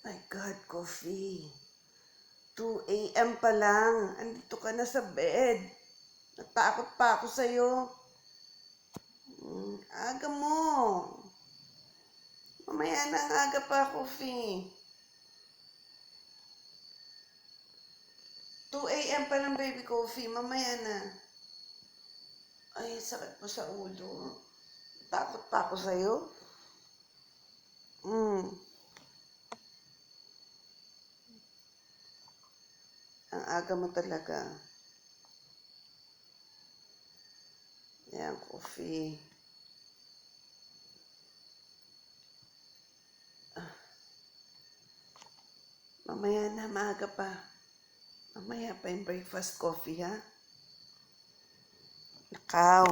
My God, Coffee. 2 a.m. pa lang. Andito ka na sa bed. Natakot pa ako sa'yo. Aga mo. Mamaya na ang aga pa, Coffee. 2 a.m. pa lang, baby Coffee. Mamaya na. Ay, sakit mo sa ulo. Takot pa ako sa'yo. Ang aga mo talaga. Yan, Coffee. Mamaya na, maaga pa. Mamaya pa yung breakfast coffee, ha? Nakaw.